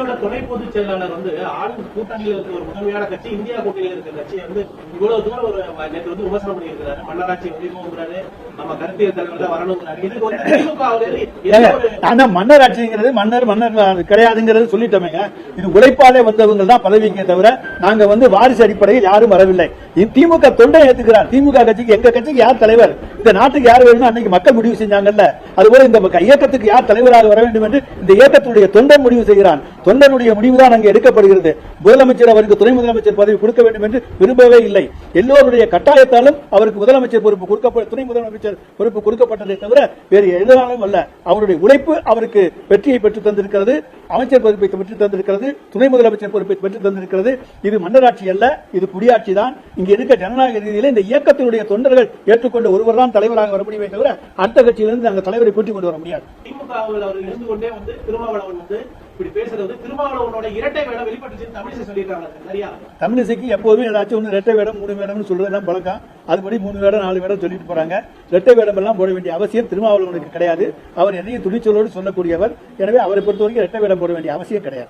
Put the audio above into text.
கட்சியோட துணை பொதுச் செயலாளர் வந்து ஆளும் கூட்டணியில் இருக்கிற ஒரு முதன்மையான கட்சி இந்தியா கூட்டணியில் இருக்கிற கட்சியை வந்து இவ்வளவு தூரம் ஒரு நேற்று வந்து விமர்சனம் பண்ணியிருக்கிறாரு. மன்னராட்சி முடிவுங்கிறாரு, நம்ம கருத்தியல் தலைவர் தான் வரணுங்கிறாரு. இதுக்கு வந்து திமுக மன்னராட்சிங்கிறது மன்னர் கிடையாதுங்கிறது சொல்லிட்டோமேங்க. இது உழைப்பாலே வந்தவங்க தான் பதவிக்கே தவிர நாங்க வந்து வாரிசு அடிப்படையில் யாரும் வரவில்லை. திமுக தொண்டை ஏத்துக்கிறார். திமுக கட்சிக்கு எங்க கட்சிக்கு யார் தலைவர், இந்த நாட்டுக்கு யார் வேணும் அன்னைக்கு மக்கள் முடிவு செஞ்சாங்கல்ல. அதுபோல இந்த இயக்கத்துக்கு யார் தலைவராக வர வேண்டும் என்று இந்த இயக்கத்துடைய தொண்டன் முடிவு செய்கிறான். தொண்டனுடைய முடிவுதான் அங்கே எடுக்கப்படுகிறது. முதலமைச்சர் அவருக்கு துணை முதலமைச்சர் பதவி கொடுக்க வேண்டும் என்று விரும்பவே இல்லை. எல்லோருடைய கட்டாயத்தாலும் அவருக்கு முதலமைச்சர் பொறுப்பு கொடுக்கப்பட்ட துணை முதலமைச்சர் பொறுப்பு கொடுக்கப்பட்டதை தவிர வேறு எதனாலும் அல்ல. அவருடைய உழைப்பு அவருக்கு வெற்றியை பெற்று தந்திருக்கிறது. அமைச்சர் பொறுப்பை பெற்று தந்திருக்கிறது. துணை முதலமைச்சர் பொறுப்பை பெற்று தந்திருக்கிறது. இது மன்னராட்சி அல்ல, இது குடியாட்சி தான். இங்க இருக்க ஜனநாயக ரீதியில் இந்த இயக்கத்தினுடைய தொண்டர்கள் ஏற்றுக்கொண்ட ஒருவர் தான் தலைவராக வர முடியுமே தவிர அடுத்த கட்சியிலிருந்து நாங்கள் தலைவரை கூட்டிக் கொண்டு வர முடியாது. திமுக அவர்கள் இருந்து கொண்டே வந்து திருமாவளவன் வந்து இப்படி பேசுறது திருமாவளவனோட இரட்டை வேடம் வெளிப்பட்டுச்சு தமிழிசை சொல்லியிருக்காங்க. சரியா? தமிழிசைக்கு எப்போதுமே ஏதாச்சும் ஒன்று இரட்டை வேடம் 3 வேடம்னு சொல்றதுதான் பழக்கம். அதுபடி 3 வேடம் 4 வேடம் சொல்லிட்டு போறாங்க. இரட்டை வேடம் எல்லாம் போட வேண்டிய அவசியம் திருமாவளவனுக்கு கிடையாது. அவர் எதையும் துணிச்சலோடு சொல்லக்கூடியவர். எனவே அவரை பொறுத்தவரைக்கும் இரட்டை வேடம் போட வேண்டிய அவசியம் கிடையாது.